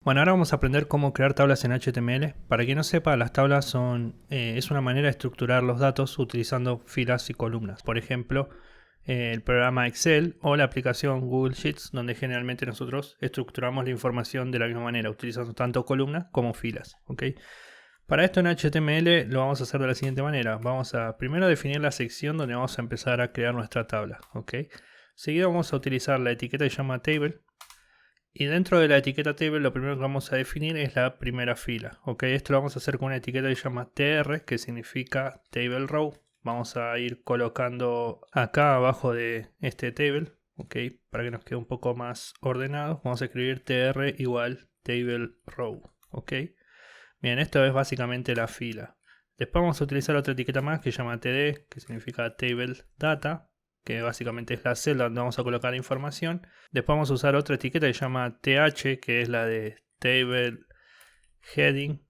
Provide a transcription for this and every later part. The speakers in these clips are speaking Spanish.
Bueno, ahora vamos a aprender cómo crear tablas en HTML. Para quien no sepa, las tablas es una manera de estructurar los datos utilizando filas y columnas. Por ejemplo, el programa Excel o la aplicación Google Sheets, donde generalmente nosotros estructuramos la información de la misma manera, utilizando tanto columnas como filas. ¿Ok? Para esto en HTML lo vamos a hacer de la siguiente manera. Vamos a primero definir la sección donde vamos a empezar a crear nuestra tabla. ¿Ok? Seguido vamos a utilizar la etiqueta que se llama table. Y dentro de la etiqueta table lo primero que vamos a definir es la primera fila. ¿Ok? Esto lo vamos a hacer con una etiqueta que se llama tr, que significa table row. Vamos a ir colocando acá abajo de este table, ¿ok? Para que nos quede un poco más ordenado. Vamos a escribir tr igual table row, ¿ok? Bien, esto es básicamente la fila. Después vamos a utilizar otra etiqueta más que se llama td, que significa table data, que básicamente es la celda donde vamos a colocar información. Después vamos a usar otra etiqueta que se llama th, que es la de table heading,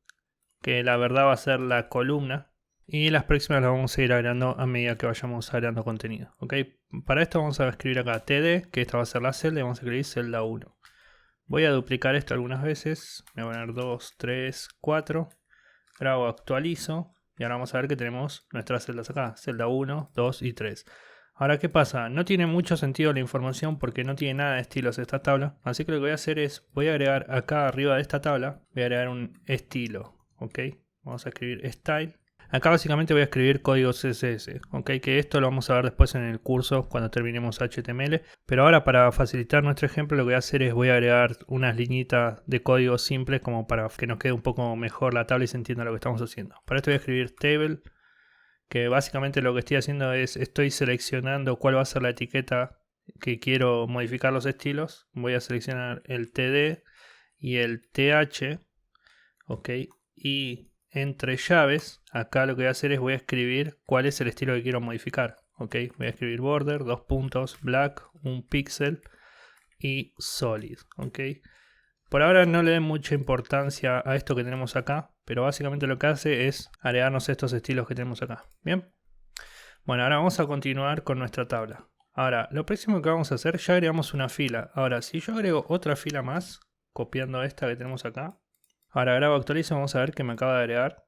que la verdad va a ser la columna. Y las próximas las vamos a ir agregando a medida que vayamos agregando contenido. ¿Ok? Para esto vamos a escribir acá td, que esta va a ser la celda, y vamos a escribir celda 1. Voy a duplicar esto algunas veces. Me voy a poner 2, 3, 4. Grabo, actualizo. Y ahora vamos a ver que tenemos nuestras celdas acá. Celda 1, 2 y 3. Ahora, ¿qué pasa? No tiene mucho sentido la información porque no tiene nada de estilos esta tabla. Así que lo que voy a hacer es, voy a agregar acá arriba de esta tabla, voy a agregar un estilo. ¿Ok? Vamos a escribir style. Acá básicamente voy a escribir código CSS, ¿ok? Que esto lo vamos a ver después en el curso cuando terminemos HTML. Pero ahora para facilitar nuestro ejemplo lo que voy a hacer es voy a agregar unas liñitas de código simples como para que nos quede un poco mejor la tabla y se entienda lo que estamos haciendo. Para esto voy a escribir table, que básicamente lo que estoy haciendo es estoy seleccionando cuál va a ser la etiqueta que quiero modificar los estilos. Voy a seleccionar el td y el th, ¿ok? Y entre llaves, acá lo que voy a hacer es voy a escribir cuál es el estilo que quiero modificar. ¿Ok? Voy a escribir border, 2 puntos, black, 1 píxel y solid. ¿Ok? Por ahora no le den mucha importancia a esto que tenemos acá, pero básicamente lo que hace es agregarnos estos estilos que tenemos acá. ¿Bien? Bueno, ahora vamos a continuar con nuestra tabla. Ahora, lo próximo que vamos a hacer, ya agregamos una fila. Ahora, si yo agrego otra fila más, copiando esta que tenemos acá, ahora grabo, actualizo, vamos a ver que me acaba de agregar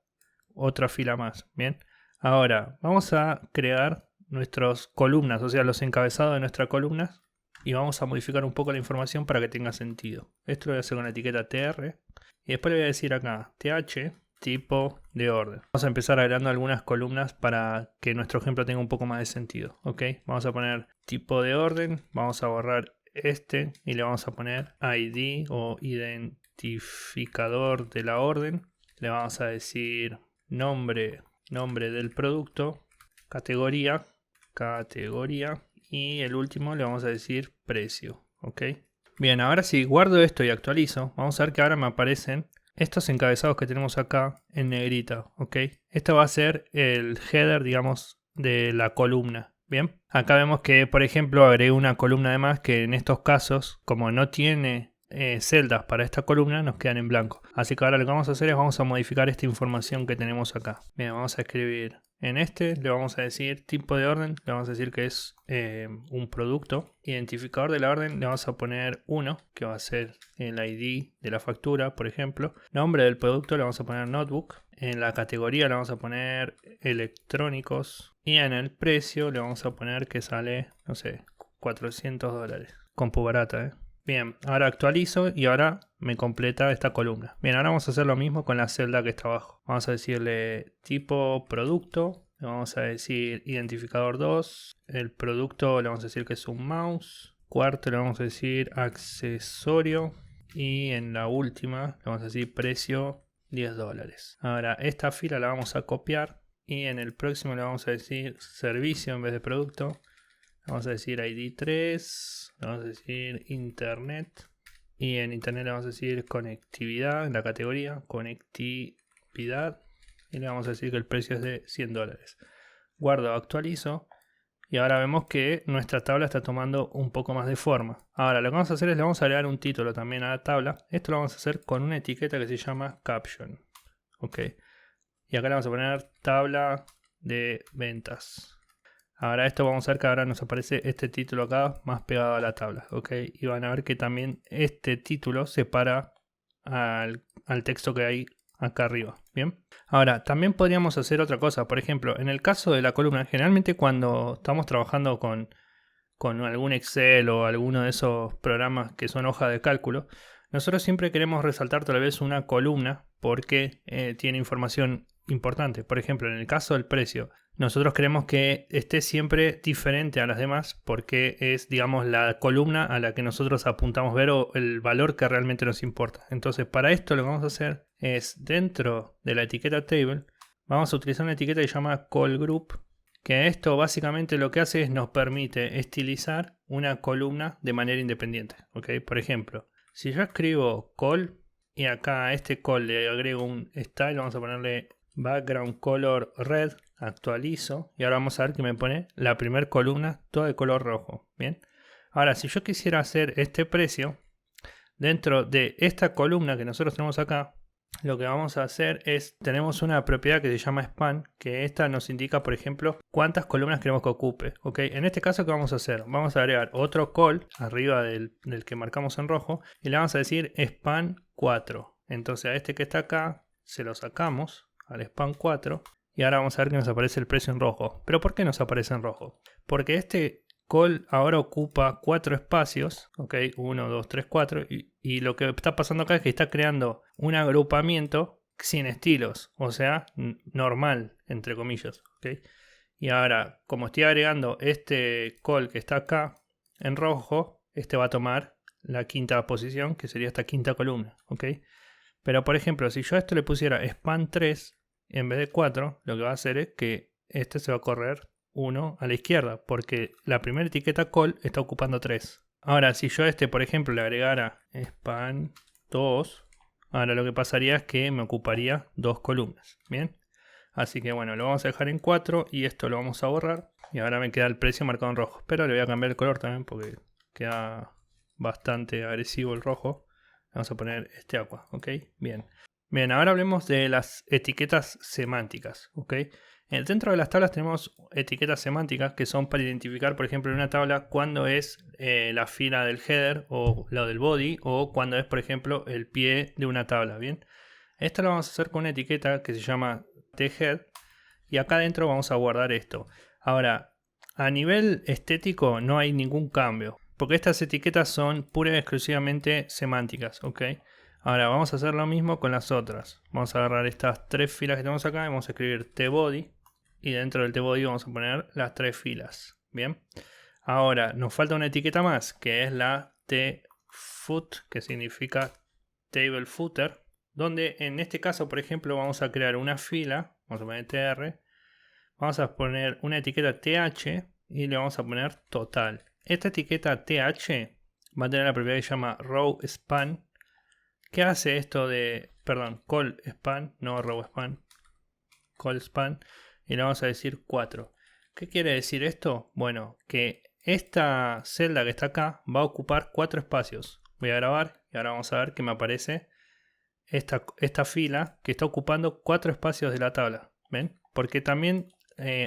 otra fila más. Bien, ahora vamos a crear nuestras columnas, o sea, los encabezados de nuestras columnas, y vamos a modificar un poco la información para que tenga sentido. Esto lo voy a hacer con la etiqueta tr, y después le voy a decir acá th tipo de orden. Vamos a empezar agregando algunas columnas para que nuestro ejemplo tenga un poco más de sentido. ¿Ok? Vamos a poner tipo de orden, vamos a borrar este y le vamos a poner id o identificador de la orden. Le vamos a decir nombre del producto, categoría, y el último le vamos a decir precio. ¿Ok? Bien, ahora si guardo esto y actualizo, vamos a ver que ahora me aparecen estos encabezados que tenemos acá en negrita, ¿ok? Esto va a ser el header, digamos, de la columna, ¿bien? Acá vemos que, por ejemplo, agregué una columna de más que en estos casos, como no tiene celdas para esta columna, nos quedan en blanco. Así que ahora lo que vamos a hacer es vamos a modificar esta información que tenemos acá. Bien, vamos a escribir en este, le vamos a decir tipo de orden, le vamos a decir que es un producto. Identificador de la orden le vamos a poner 1, que va a ser el ID de la factura, por ejemplo. Nombre del producto le vamos a poner notebook. En la categoría le vamos a poner electrónicos. Y en el precio le vamos a poner que sale, no sé, $400. Compu barata, ¿eh? Bien, ahora actualizo y ahora me completa esta columna. Bien, ahora vamos a hacer lo mismo con la celda que está abajo. Vamos a decirle tipo producto. Le vamos a decir identificador 2. El producto le vamos a decir que es un mouse. Cuarto le vamos a decir accesorio. Y en la última le vamos a decir precio $10. Ahora esta fila la vamos a copiar. Y en el próximo le vamos a decir servicio en vez de producto. Vamos a decir ID 3, vamos a decir internet y en internet le vamos a decir conectividad en la categoría, conectividad y le vamos a decir que el precio es de $100. Guardo, actualizo y ahora vemos que nuestra tabla está tomando un poco más de forma. Ahora lo que vamos a hacer es le vamos a agregar un título también a la tabla. Esto lo vamos a hacer con una etiqueta que se llama caption. Ok. Y acá le vamos a poner tabla de ventas. Ahora esto vamos a ver que ahora nos aparece este título acá más pegado a la tabla, ¿ok? Y van a ver que también este título separa al texto que hay acá arriba. Bien. Ahora, también podríamos hacer otra cosa. Por ejemplo, en el caso de la columna, generalmente cuando estamos trabajando con algún Excel o alguno de esos programas que son hojas de cálculo, nosotros siempre queremos resaltar tal vez una columna porque tiene información importante. Por ejemplo, en el caso del precio, nosotros queremos que esté siempre diferente a las demás porque es, digamos, la columna a la que nosotros apuntamos ver o el valor que realmente nos importa. Entonces, para esto lo que vamos a hacer es, dentro de la etiqueta table, vamos a utilizar una etiqueta que se llama call group, que esto básicamente lo que hace es nos permite estilizar una columna de manera independiente. ¿Okay? Por ejemplo, si yo escribo call y acá a este call le agrego un style, vamos a ponerle background color red, actualizo y ahora vamos a ver que me pone la primera columna toda de color rojo. Bien. Ahora, si yo quisiera hacer este precio dentro de esta columna que nosotros tenemos acá, lo que vamos a hacer es, tenemos una propiedad que se llama span, que esta nos indica, por ejemplo, cuántas columnas queremos que ocupe. ¿Okay? En este caso, ¿qué vamos a hacer? Vamos a agregar otro call arriba del que marcamos en rojo y le vamos a decir span 4. Entonces a este que está acá se lo sacamos al span 4 y ahora vamos a ver que nos aparece el precio en rojo. ¿Pero por qué nos aparece en rojo? Porque este call ahora ocupa 4 espacios, ok, 1, 2, 3, 4, y lo que está pasando acá es que está creando un agrupamiento sin estilos, o sea, normal, entre comillas, ok. Y ahora, como estoy agregando este call que está acá en rojo, este va a tomar la quinta posición, que sería esta quinta columna, ok. Pero por ejemplo, si yo a esto le pusiera span 3 en vez de 4, lo que va a hacer es que este se va a correr 1 a la izquierda, porque la primera etiqueta call está ocupando 3. Ahora, si yo a este, por ejemplo, le agregara span 2, ahora lo que pasaría es que me ocuparía 2 columnas. Bien, así que bueno, lo vamos a dejar en 4 y esto lo vamos a borrar. Y ahora me queda el precio marcado en rojo. Pero le voy a cambiar el color también porque queda bastante agresivo el rojo. Vamos a poner este agua, ¿ok? Bien. Bien, ahora hablemos de las etiquetas semánticas, ¿ok? Dentro de las tablas tenemos etiquetas semánticas que son para identificar, por ejemplo, en una tabla cuándo es la fila del header o lo del body o cuándo es, por ejemplo, el pie de una tabla, ¿bien? Esto lo vamos a hacer con una etiqueta que se llama thehead y acá adentro vamos a guardar esto. Ahora, a nivel estético no hay ningún cambio porque estas etiquetas son pura y exclusivamente semánticas, ¿ok? Ahora vamos a hacer lo mismo con las otras. Vamos a agarrar estas 3 filas que tenemos acá y vamos a escribir tbody. Y dentro del tbody vamos a poner las 3 filas. Bien. Ahora nos falta una etiqueta más que es la tfoot, que significa table footer. Donde en este caso, por ejemplo, vamos a crear una fila. Vamos a poner tr. Vamos a poner una etiqueta th y le vamos a poner total. Esta etiqueta th va a tener la propiedad que se llama row span. ¿Qué hace esto de, perdón, call span, no row span, call span, y le vamos a decir 4. ¿Qué quiere decir esto? Bueno, que esta celda que está acá va a ocupar 4 espacios. Voy a grabar y ahora vamos a ver que me aparece esta fila que está ocupando 4 espacios de la tabla. ¿Ven? Porque también,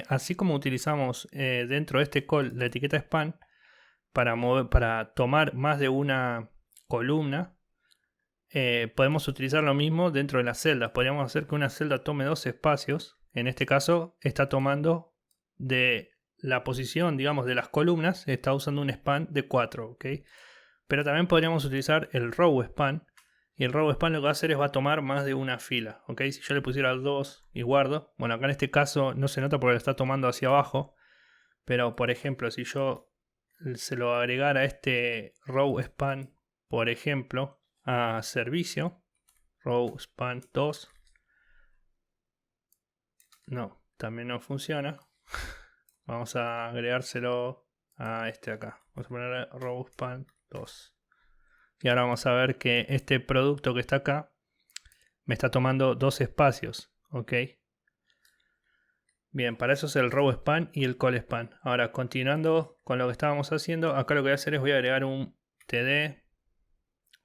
así como utilizamos dentro de este call la etiqueta span para tomar más de una columna, podemos utilizar lo mismo dentro de las celdas. Podríamos hacer que una celda tome 2 espacios. En este caso está tomando de la posición, digamos, de las columnas, está usando un span de 4, ¿ok? Pero también podríamos utilizar el row span. Y el row span lo que va a hacer es va a tomar más de una fila, ¿ok? Si yo le pusiera 2 y guardo, bueno, acá en este caso no se nota porque lo está tomando hacia abajo. Pero por ejemplo, si yo se lo agregara a este row span, por ejemplo, a servicio, row span 2, no, también no funciona. Vamos a agregárselo a este acá. Vamos a poner row span 2. Y ahora vamos a ver que este producto que está acá me está tomando 2 espacios, ¿ok? Bien, para eso es el row span y el call span. Ahora, continuando con lo que estábamos haciendo, acá lo que voy a hacer es voy a agregar un td.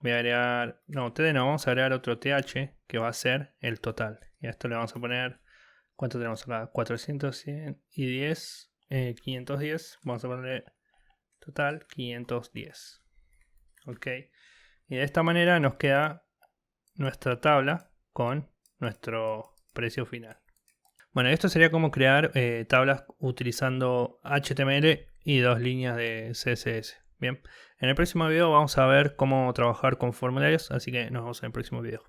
Voy a agregar, no, td no, vamos a agregar otro th que va a ser el total. Y a esto le vamos a poner, ¿cuánto tenemos acá? 410, 510. Vamos a ponerle total 510. Ok. Y de esta manera nos queda nuestra tabla con nuestro precio final. Bueno, esto sería como crear tablas utilizando HTML y 2 líneas de CSS. Bien, en el próximo video vamos a ver cómo trabajar con formularios, así que nos vemos en el próximo video.